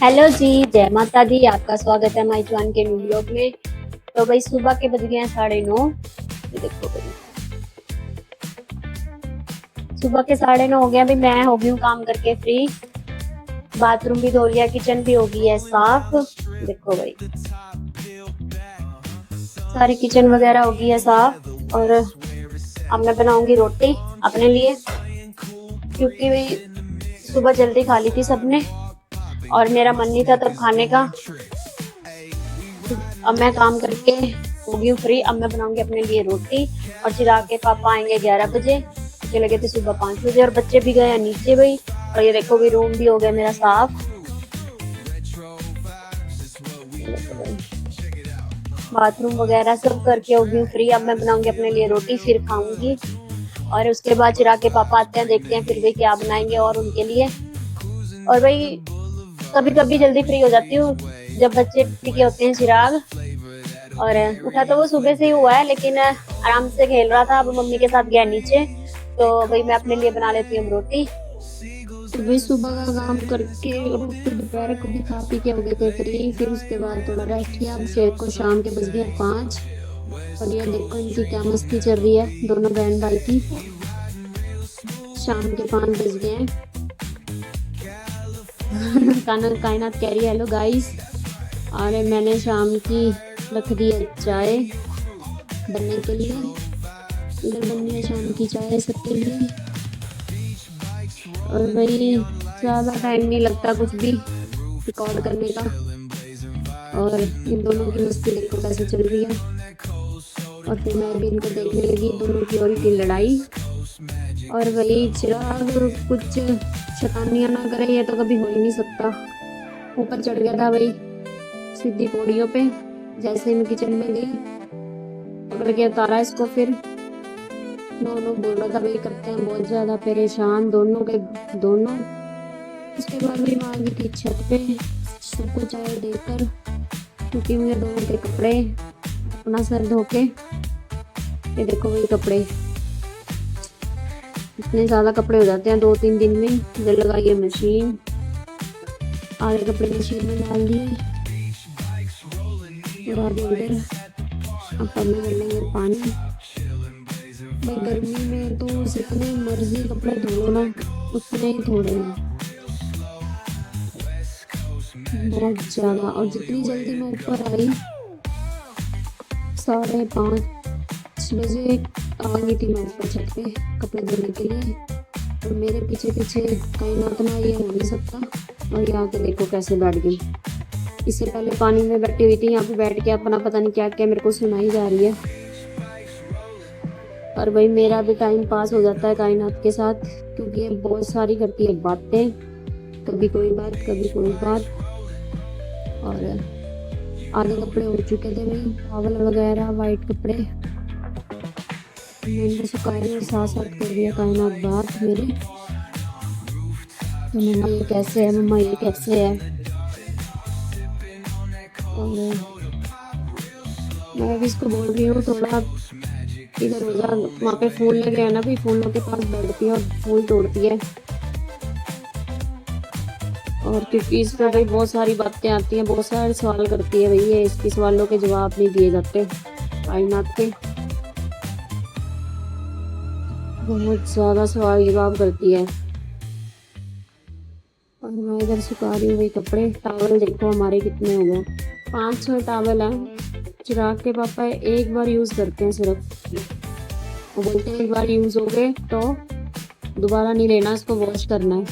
Hello जी, जय माता दी। आपका स्वागत है माई जवान के न्यू ब्लॉग में। तो भाई सुबह के बज गए हैं 9:30। ये देखो भाई, सुबह के 9:30 हो गया। भाई मैं हो गई हूँ काम करके फ्री। बाथरूम भी धो लिया, किचन भी हो गई है साफ। देखो भाई, सारी किचन वगैरह हो गई है साफ। और अब मैं बनाऊंगी रोटी अपने लिए, क्योंकि भाई सुबह जल्दी खा ली थी सबने और मेरा मन नहीं था तब खाने का। अब मैं काम करके हो गई हूँ फ्री। अब मैं बनाऊंगी अपने लिए रोटी। और चिराग के पापा आएंगे 11 बजे। चले गए थे सुबह 5 बजे और बच्चे भी गए हैं नीचे भाई। और ये देखो भी रूम भी हो गया मेरा साफ। बाथरूम वगैरह सब करके हो गई हूँ फ्री। अब मैं बनाऊंगी अपने लिए रोटी, फिर खाऊंगी। और उसके बाद चिराग के पापा आते हैं, देखते हैं फिर भी क्या बनाएंगे और उनके लिए। और भाई कभी कभी जल्दी फ्री हो जाती हूँ जब बच्चे टिके होते हैं चिराग। और उठा तो वो सुबह से ही हुआ है, लेकिन आराम से खेल रहा था। अब मम्मी के साथ गया नीचे, तो भाई मैं अपने लिए बना लेती हूँ रोटी। तो भाई सुबह का काम करके और फिर दोपहर को भी खा पी के हो गए थे फ्री। फिर उसके बाद थोड़ा रेस्ट किया। अब शेर को शाम के बज गए 5। और ये देखो इनकी क्या मस्ती चल रही है, दोनों बहन भाई की। शाम के 5 बज गए हैं। कायनात कह रही है हेलो गाइस। और मैंने शाम की रख दी है चाय बनने के लिए। इधर बननी है शाम की चाय सबके लिए। और भाई ज़्यादा टाइम नहीं लगता कुछ भी रिकॉर्ड करने का। और इन दोनों की मस्ती देखो कैसे चल रही है। और फिर मैं भी इनको देखने लगी, दोनों की और की लड़ाई। और वही चिराग कुछ शैतानियाँ ना करे, ये तो कभी हो ही नहीं सकता। ऊपर चढ़ गया था भाई सीधी पौड़ियों पे। जैसे ही मैं किचन में गई पकड़ के उतारा इसको। फिर दोनों बोल रहा था भाई करते हैं बहुत ज़्यादा परेशान दोनों के दोनों। उसके बाद भी मैं आ गई थी छत पे सबको चाय देकर, क्योंकि मुझे दोनों के कपड़े अपना सर धो के। ये देखो वही कपड़े, इतने ज़्यादा कपड़े हो जाते हैं 2-3 दिन में। इधर लगाई है मशीन, आधे कपड़े मशीन में डाल दिए और आधे उधर। अब पन्ने कर लेंगे पानी। भाई गर्मी में तो जितने मर्जी कपड़े धो लो ना उतने ही थोड़े हैं, बहुत ज़्यादा। और जितनी जल्दी मैं ऊपर आई 5:30 बजे आ गई थी मैं ऊपर छत पे कपड़े धोने के लिए। और मेरे पीछे पीछे कहीं ना इतना ये हो नहीं सकता। और यहाँ के देखो कैसे बैठ गई। इससे पहले पानी में बैठी हुई थी, यहाँ पे बैठ के अपना पता नहीं क्या क्या मेरे को सुनाई जा रही है। और भाई मेरा भी टाइम पास हो जाता है कायनात के साथ, क्योंकि ये बहुत सारी करती है बातें, कभी कोई बात कभी कोई बात। और आधे कपड़े हो चुके थे भाई, टॉवल वगैरह वाइट कपड़े मैंने सुखाए और साथ साथ कर दिया कायनात बात मेरे। तो मम्मा ये कैसे है, मम्मा ये कैसे है। और मैं भी इसको बोल रही हूँ थोड़ा इधर हो जा, वहाँ पे फूल लगे हैं ना भी, फूलों के पास बैठती है और फूल तोड़ती है। और क्योंकि इस पर भाई बहुत सारी बातें आती हैं, बहुत सारे सवाल करती है भाई, ये इसके सवालों के जवाब नहीं दिए जाते कायनात के। बहुत ज़्यादा सवाल जवाब करती है। और मैं इधर सुखा रही हूँ वही कपड़े। टावल देखो हमारे कितने हो गए, 5-6 टावल हैं। चिराग के पापा एक बार यूज़ करते हैं सिर्फ, वो बोलते हैं एक बार यूज़ हो गए तो दोबारा नहीं लेना, इसको वॉश करना है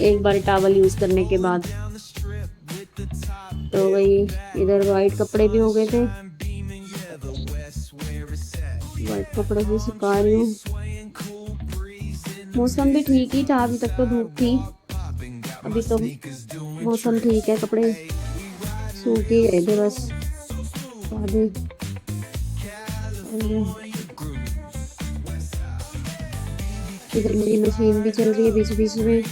एक बार टावल यूज़ करने के बाद। तो वही इधर वाइट कपड़े भी हो गए थे, वाइट कपड़े भी सुखा रही हूँ। मौसम भी ठीक ही था, अभी तक तो धूप थी, अभी तो मौसम ठीक है। कपड़े सूख ही गए थे बस आधे। इधर मेरी मशीन भी चल रही है बीच बीच में।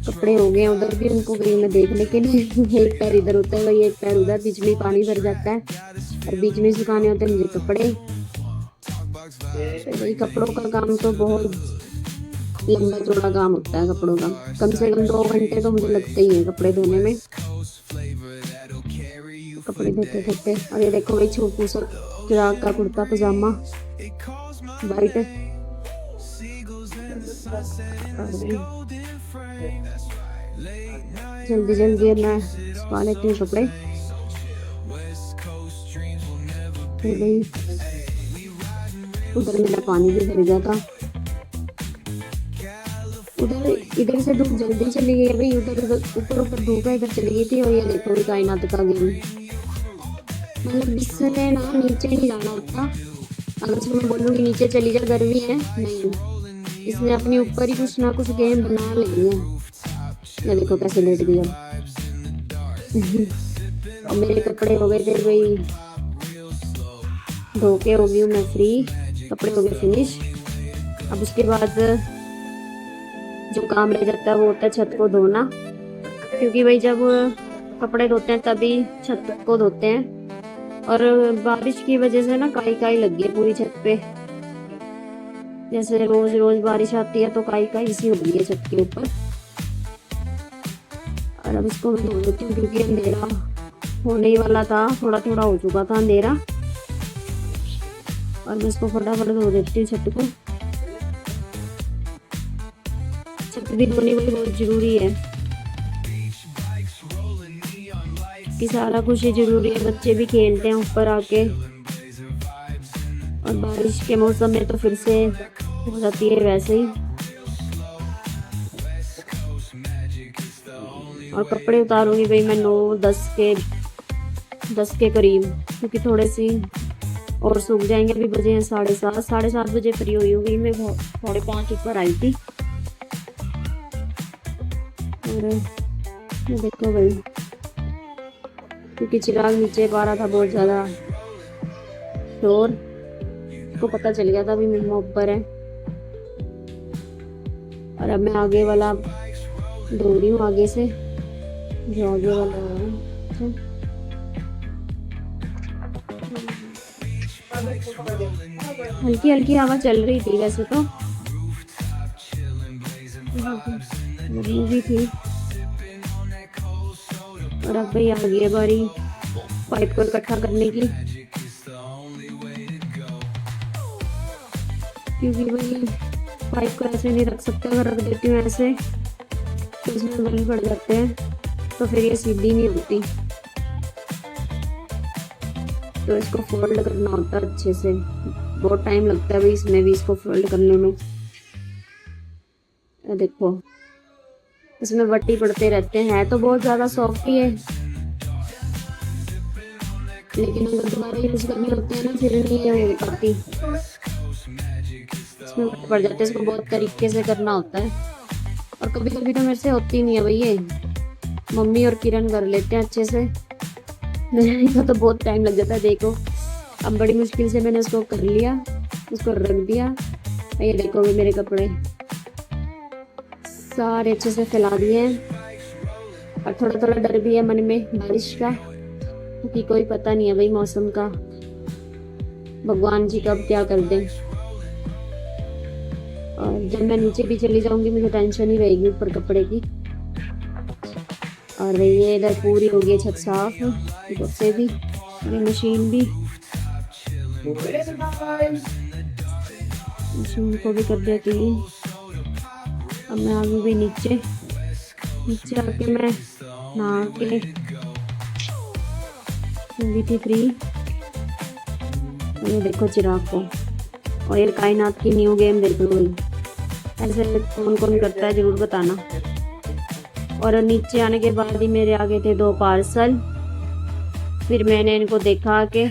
कपड़े हो गए हैं उधर भी, उनको गई मैं देखने के लिए। एक पैर इधर होता है वही एक पैर उधर, बीच में पानी भर जाता है और बीच में सुखाने होते हैं मुझे कपड़े। तो वही कपड़ों का काम तो बहुत लंबा चौड़ा काम होता है कपड़ों का। कम से कम 2 घंटे तो मुझे लगते ही हैं कपड़े धोने में, कपड़े धोते धोते। और ये देखो भाई छोटू सा चिराग का कुर्ता पजामा वाइट। जल्दी जल्दी मैं सुखा लेती हूँ कपड़े। उधर मेरा पानी भी भर गया था। उधर इधर से धूप जल्दी चली गई भाई, उधर ऊपर ऊपर धूप है, इधर चली गई थी। और ये देखो भी कायनात का गेम, मतलब इसने ना नीचे नहीं जाना होता। अगर इसको मैं बोलूँगी नीचे चली जा, गर्मी है, नहीं, इसने अपने ऊपर ही कुछ ना कुछ गेम बना ली है। ये देखो कैसे लेट गया। और मेरे कपड़े हो गए थे भाई धो के, हो गई हूँ मैं फ्री, कपड़े हो गए फिनिश। अब उसके बाद जो काम रह जाता है वो होता है छत को धोना, क्योंकि भाई जब कपड़े धोते हैं तभी छत को धोते हैं। और बारिश की वजह से ना काई काई लग गई पूरी छत पे। जैसे रोज रोज बारिश आती है तो काई काई सी हो गई है छत के ऊपर। और अब इसको मैं धो लेती हूँ, क्योंकि अंधेरा होने ही वाला था, थोड़ा थोड़ा हो चुका था अंधेरा। और मैं इसको फटाफट धो देती हूँ छत को। छत भी धोनी भी बहुत जरूरी है, कि सारा कुछ ही जरूरी है। बच्चे भी खेलते हैं ऊपर आके, और बारिश के मौसम में तो फिर से हो जाती है वैसे ही। और कपड़े उतारूंगी भाई मैं 9-10 के करीब, क्योंकि थोड़े सी और सूख जाएंगे। अभी बजे हैं 7:30 बजे फ्री हुई होगी मैं, 4:45 ऊपर आई थी। और ये देखो भाई, क्योंकि चिराग नीचे पा रहा था बहुत ज़्यादा शोर, को पता चल गया था अभी मम्मा ऊपर है। और अब मैं आगे वाला धो रही हूँ, आगे से जो आगे वाला है। हल्की हल्की हवा चल रही थी वैसे तो, गर्मी भी थी। और अब भाई आ गई है बारी पाइप को इकट्ठा करने की, क्योंकि भाई पाइप को ऐसे नहीं रख सकते। अगर रख देती हूँ ऐसे तो इसमें बल पड़ जाते हैं, तो फिर ये सीधी नहीं होती। तो इसको फोल्ड करना होता है अच्छे से, बहुत टाइम लगता है भाई इसमें भी, इसको फोल्ड करने में। देखो इसमें बट्टी पड़ते रहते हैं, तो बहुत ज़्यादा सॉफ्ट ही है, लेकिन अगर दोबारा यूज करनी होती है ना फिर नहीं हो पाती, इसमें बट्टी पड़ जाते हैं। इसको बहुत तरीके से करना होता है, और कभी कभी तो मेरे से होती नहीं है भाई, ये मम्मी और किरण कर लेते हैं अच्छे से। मेरे को तो बहुत टाइम लग जाता है। देखो अब बड़ी मुश्किल से मैंने उसको कर लिया, उसको रख दिया। ये देखो भी मेरे कपड़े सारे अच्छे से फैला दिए हैं। और थोड़ा थोड़ा डर भी है मन में बारिश का, क्योंकि कोई पता नहीं है भाई मौसम का, भगवान जी कब क्या कर दें। और जब मैं नीचे भी चली जाऊंगी मुझे टेंशन ही रहेगी ऊपर कपड़े की। और ये इधर पूरी हो गई छत साफ, से भी मशीन भी, मशीन को भी कर दिया क्लीन। अब मैं आ गई भी नीचे आके मैं नहा के हुई थी फ्री। ये देखो चिराग को, और ये कायनात की न्यू गेम देख लो, ऐसे कौन कौन करता है जरूर बताना। और नीचे आने के बाद ही मेरे आगे थे 2 पार्सल, फिर मैंने इनको देखा कि